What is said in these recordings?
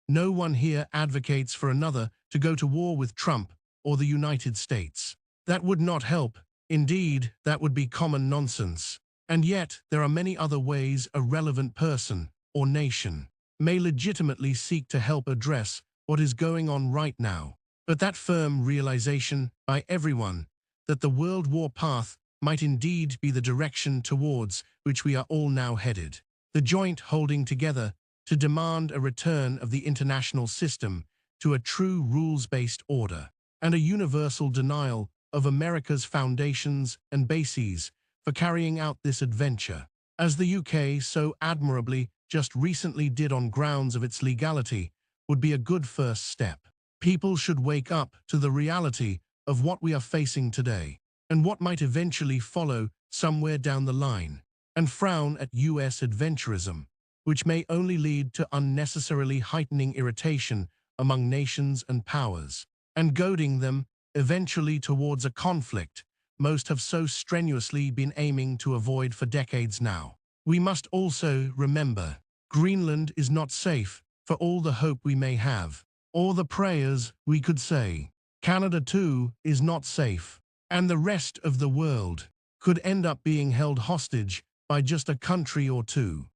No one here advocates for another to go to war with Trump or the United States. That would not help. Indeed, that would be common nonsense. And yet, there are many other ways a relevant person or nation may legitimately seek to help address what is going on right now. But that firm realization by everyone that the World War path might indeed be the direction towards which we are all now headed. The joint holding together to demand a return of the international system to a true rules-based order, and a universal denial of America's foundations and bases for carrying out this adventure, as the UK so admirably just recently did on grounds of its legality, would be a good first step. People should wake up to the reality of what we are facing today, and what might eventually follow somewhere down the line, and frown at US adventurism, which may only lead to unnecessarily heightening irritation among nations and powers, and goading them eventually towards a conflict most have so strenuously been aiming to avoid for decades now. We must also remember, Greenland is not safe for all the hope we may have, or the prayers we could say. Canada too is not safe, and the rest of the world could end up being held hostage by just a country or two.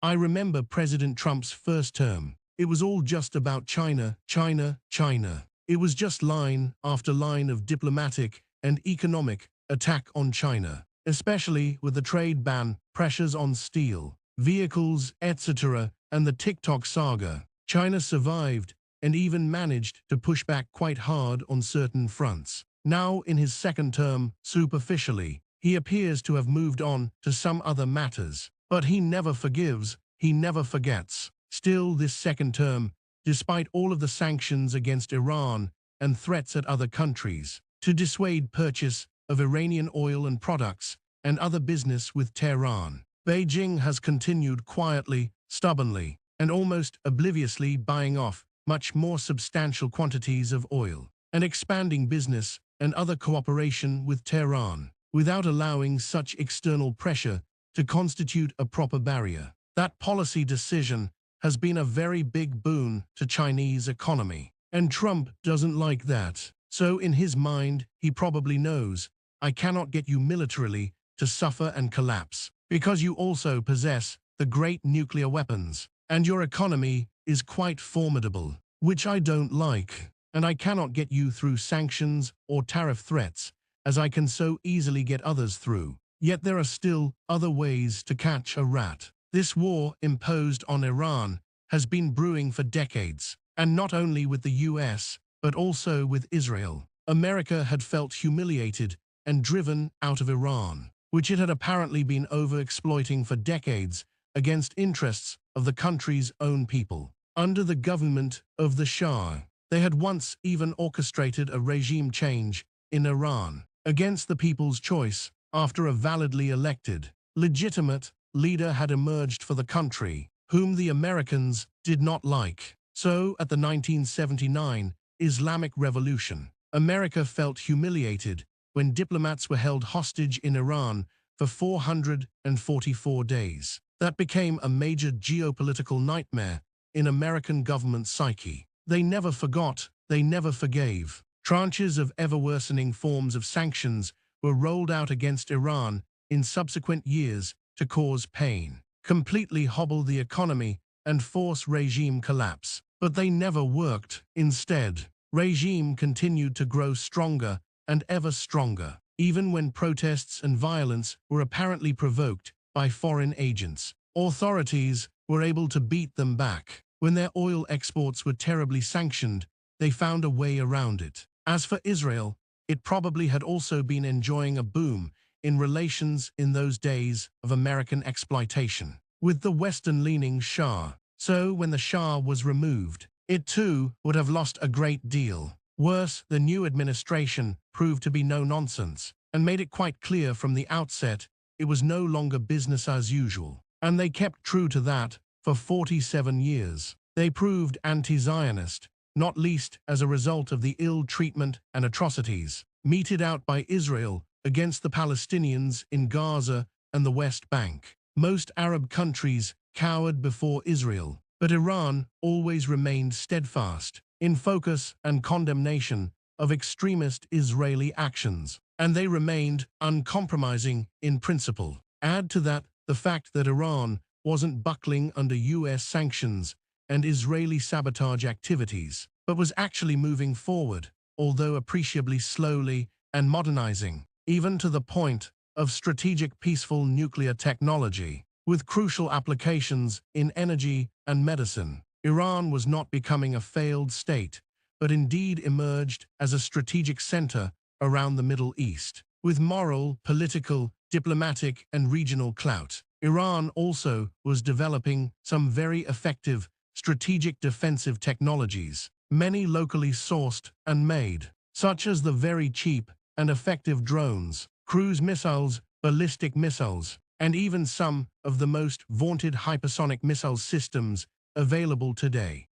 I remember President Trump's first term. It was all just about China, China, China. It was just line after line of diplomatic and economic attack on China, especially with the trade ban, pressures on steel, vehicles, etc., and the TikTok saga. China survived and even managed to push back quite hard on certain fronts. Now, in his second term, superficially, he appears to have moved on to some other matters. But he never forgives, he never forgets. Still, this second term, despite all of the sanctions against Iran and threats at other countries to dissuade purchase of Iranian oil and products and other business with Tehran, Beijing has continued quietly, stubbornly, and almost obliviously buying off much more substantial quantities of oil and expanding business and other cooperation with Tehran without allowing such external pressure to constitute a proper barrier. That policy decision has been a very big boon to Chinese economy, and Trump doesn't like that. So in his mind, he probably knows, I cannot get you militarily to suffer and collapse, because you also possess the great nuclear weapons, and your economy is quite formidable, which I don't like, and I cannot get you through sanctions or tariff threats, as I can so easily get others through. Yet there are still other ways to catch a rat. This war imposed on Iran has been brewing for decades, and not only with the US, but also with Israel. America had felt humiliated and driven out of Iran, which it had apparently been over-exploiting for decades against interests of the country's own people. Under the government of the Shah, they had once even orchestrated a regime change in Iran against the people's choice after a validly elected, legitimate leader had emerged for the country, whom the Americans did not like. So, at the 1979 Islamic Revolution, America felt humiliated when diplomats were held hostage in Iran for 444 days. That became a major geopolitical nightmare in American government psyche. They never forgot, they never forgave. Tranches of ever-worsening forms of sanctions were rolled out against Iran in subsequent years to cause pain, completely hobble the economy, and force regime collapse. But they never worked. Instead, regime continued to grow stronger and ever stronger, even when protests and violence were apparently provoked by foreign agents. Authorities were able to beat them back. When their oil exports were terribly sanctioned, they found a way around it. As for Israel, it probably had also been enjoying a boom in relations in those days of American exploitation with the Western-leaning Shah. So when the Shah was removed, it too would have lost a great deal. Worse, the new administration proved to be no nonsense and made it quite clear from the outset it was no longer business as usual. And they kept true to that for 47 years. They proved anti-Zionist, not least as a result of the ill treatment and atrocities meted out by Israel against the Palestinians in Gaza and the West Bank. Most Arab countries cowered before Israel, But Iran always remained steadfast in focus and condemnation of extremist Israeli actions, and they remained uncompromising in principle. Add to that the fact that Iran wasn't buckling under US sanctions and Israeli sabotage activities, but was actually moving forward, although appreciably slowly, and modernizing, even to the point of strategic peaceful nuclear technology, with crucial applications in energy and medicine. Iran was not becoming a failed state, but indeed emerged as a strategic center around the Middle East, with moral, political, diplomatic, and regional clout. Iran also was developing some very effective strategic defensive technologies, many locally sourced and made, such as the very cheap and effective drones, cruise missiles, ballistic missiles, and even some of the most vaunted hypersonic missile systems available today.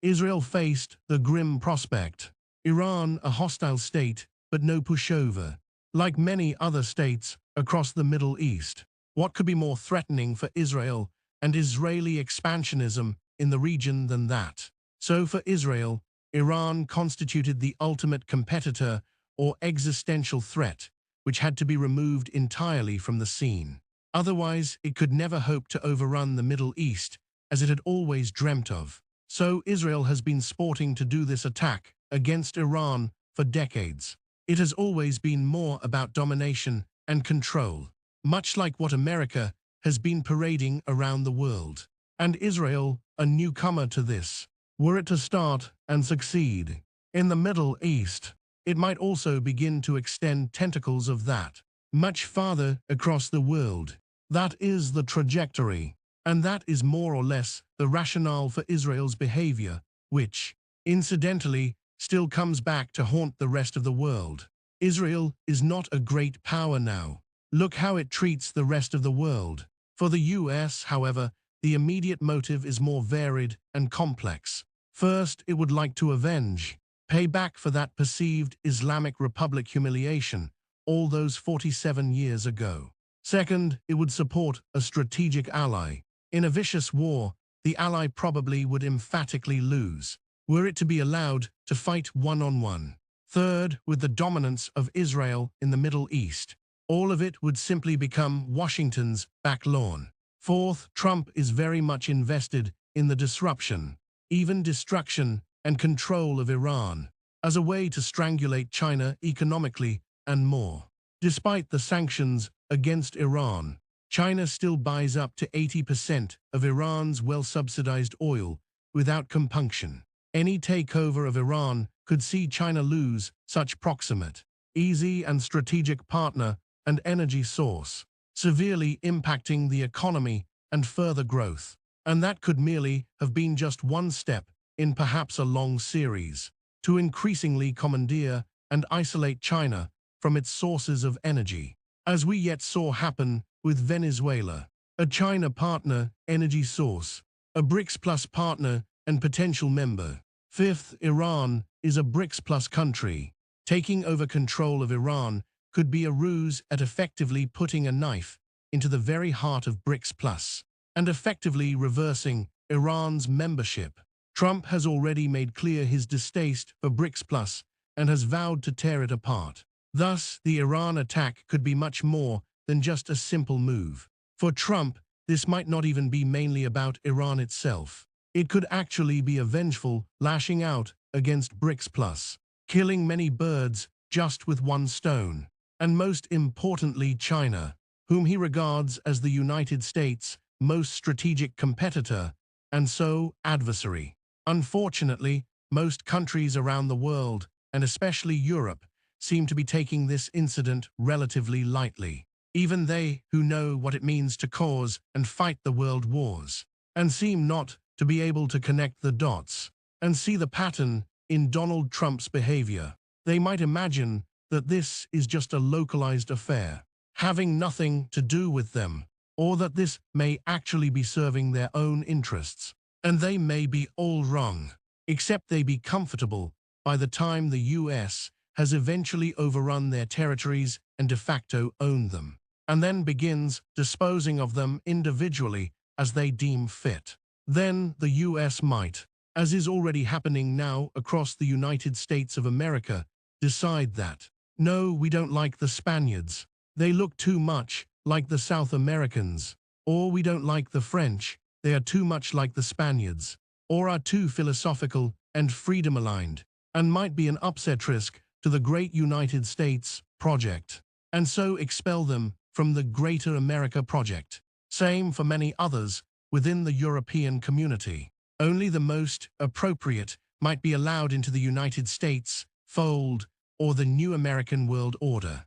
Israel faced the grim prospect. Iran, a hostile state, but no pushover. Like many other states across the Middle East, what could be more threatening for Israel and Israeli expansionism in the region than that? So for Israel, Iran constituted the ultimate competitor or existential threat, which had to be removed entirely from the scene. Otherwise, it could never hope to overrun the Middle East, as it had always dreamt of. So Israel has been sporting to do this attack against Iran for decades. It has always been more about domination and control, much like what America has been parading around the world. And Israel, a newcomer to this, were it to start and succeed in the Middle East, it might also begin to extend tentacles of that much farther across the world. That is the trajectory, and that is more or less the rationale for Israel's behavior, which, incidentally, still comes back to haunt the rest of the world. Israel is not a great power now. Look how it treats the rest of the world. For the US, however, the immediate motive is more varied and complex. First, it would like to avenge, pay back for that perceived Islamic Republic humiliation all those 47 years ago. Second, it would support a strategic ally. In a vicious war, the ally probably would emphatically lose, were it to be allowed to fight one-on-one. Third, with the dominance of Israel in the Middle East, all of it would simply become Washington's back lawn. Fourth, Trump is very much invested in the disruption, even destruction and control of Iran, as a way to strangulate China economically and more. Despite the sanctions against Iran, China still buys up to 80% of Iran's well-subsidized oil without compunction. Any takeover of Iran could see China lose such proximate, easy and strategic partner and energy source, severely impacting the economy and further growth. And that could merely have been just one step in perhaps a long series to increasingly commandeer and isolate China from its sources of energy, as we yet saw happen with Venezuela, a China partner energy source, a BRICS Plus partner and potential member. Fifth, Iran is a BRICS Plus country. Taking over control of Iran could be a ruse at effectively putting a knife into the very heart of BRICS Plus and effectively reversing Iran's membership. Trump has already made clear his distaste for BRICS Plus and has vowed to tear it apart. Thus, the Iran attack could be much more than just a simple move. For Trump, this might not even be mainly about Iran itself. It could actually be a vengeful lashing out against BRICS Plus, killing many birds just with one stone. And most importantly, China, whom he regards as the United States' most strategic competitor and so adversary. Unfortunately, most countries around the world, and especially Europe, seem to be taking this incident relatively lightly. Even they who know what it means to cause and fight the world wars, and seem not to be able to connect the dots and see the pattern in Donald Trump's behavior. They might imagine that this is just a localized affair, having nothing to do with them, or that this may actually be serving their own interests. And they may be all wrong, except they be comfortable by the time the US has eventually overrun their territories and de facto owned them, and then begins disposing of them individually as they deem fit. then the US might, as is already happening now across the United States of America, decide that, no, we don't like the Spaniards. They look too much like the South Americans. Or we don't like the French. They are too much like the Spaniards. Or are too philosophical and freedom-aligned, and might be an upset risk to the great United States project, and so expel them from the Greater America project. Same for many others within the European community. Only the most appropriate might be allowed into the United States fold or the new American world order.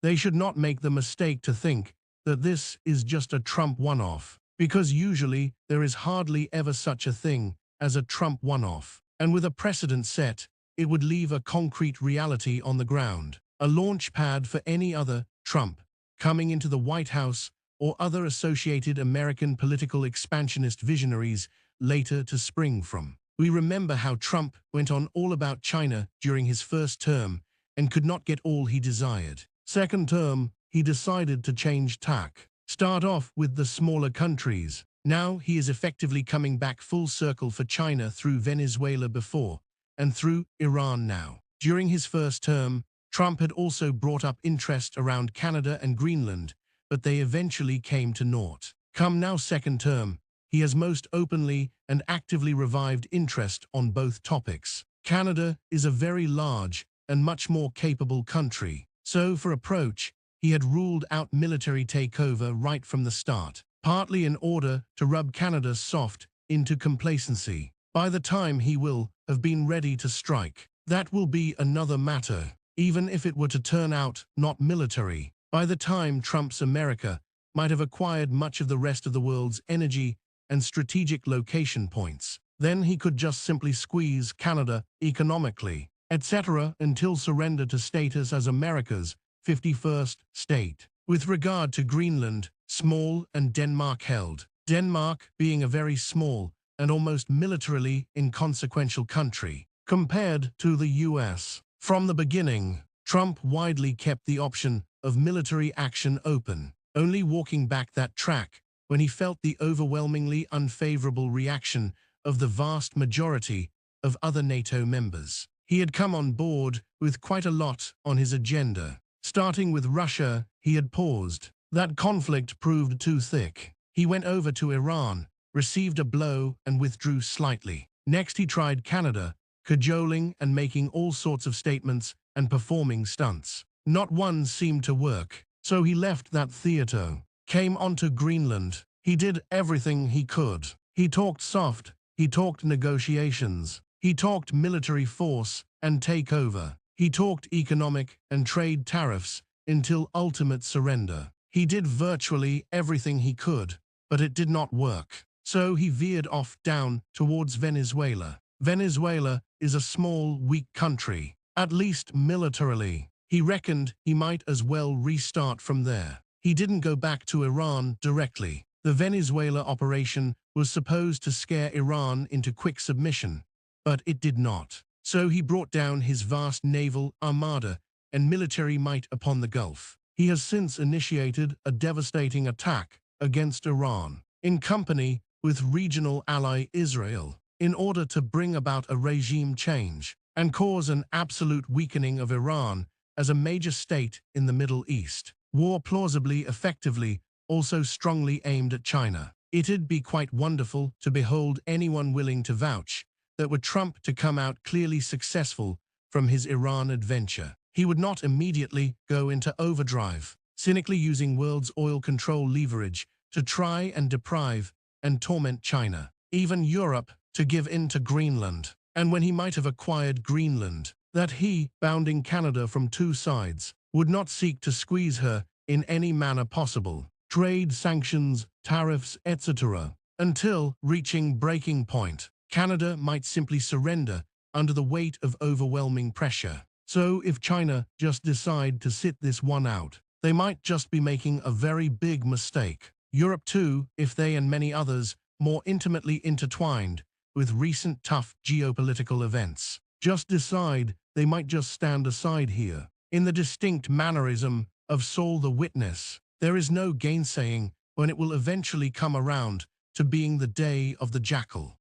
They should not make the mistake to think that this is just a Trump one-off, because usually there is hardly ever such a thing as a Trump one-off. And with a precedent set, it would leave a concrete reality on the ground, a launch pad for any other Trump coming into the White House or other associated American political expansionist visionaries later to spring from. We remember how Trump went on all about China during his first term and could not get all he desired. Second term, he decided to change tack. Start off with the smaller countries. Now he is effectively coming back full circle for China through Venezuela before, and through Iran now. During his first term, Trump had also brought up interest around Canada and Greenland, but they eventually came to naught. Come now second term, he has most openly and actively revived interest on both topics. Canada is a very large and much more capable country, so for approach, he had ruled out military takeover right from the start, partly in order to rub Canada soft into complacency. By the time he will have been ready to strike, that will be another matter, even if it were to turn out not military. By the time Trump's America might have acquired much of the rest of the world's energy and strategic location points, then he could just simply squeeze Canada economically, etc., until surrender to status as America's 51st state. With regard to Greenland, small and Denmark held, Denmark being a very small and almost militarily inconsequential country compared to the US. From the beginning, Trump widely kept the option of military action open, only walking back that track when he felt the overwhelmingly unfavorable reaction of the vast majority of other NATO members. He had come on board with quite a lot on his agenda. Starting with Russia, he had paused. That conflict proved too thick. He went over to Iran, received a blow, and withdrew slightly. Next he tried Canada, cajoling and making all sorts of statements and performing stunts. Not one seemed to work, so he left that theater. Came onto Greenland. He did everything he could. He talked soft, he talked negotiations, he talked military force and takeover. He talked economic and trade tariffs until ultimate surrender. He did virtually everything he could, but it did not work. So he veered off down towards Venezuela. Venezuela is a small, weak country, at least militarily. He reckoned he might as well restart from there. He didn't go back to Iran directly. The Venezuela operation was supposed to scare Iran into quick submission, but it did not. So he brought down his vast naval armada and military might upon the Gulf. He has since initiated a devastating attack against Iran, in company with regional ally Israel, in order to bring about a regime change and cause an absolute weakening of Iran as a major state in the Middle East. War plausibly, effectively, also strongly aimed at China. It'd be quite wonderful to behold anyone willing to vouch that were Trump to come out clearly successful from his Iran adventure, he would not immediately go into overdrive, cynically using world's oil control leverage to try and deprive and torment China, even Europe, to give in to Greenland. And when he might have acquired Greenland, that he, bounding Canada from two sides, would not seek to squeeze her in any manner possible, trade sanctions, tariffs, etc., until, reaching breaking point, Canada might simply surrender under the weight of overwhelming pressure. So if China just decide to sit this one out, they might just be making a very big mistake. Europe too, if they and many others more intimately intertwined with recent tough geopolitical events, just decide they might just stand aside here. In the distinct mannerism of Saul the Witness, there is no gainsaying when it will eventually come around to being the day of the jackal.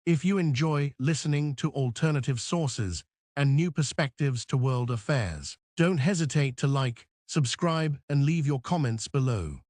If you enjoy listening to alternative sources and new perspectives to world affairs, don't hesitate to like, subscribe, and leave your comments below.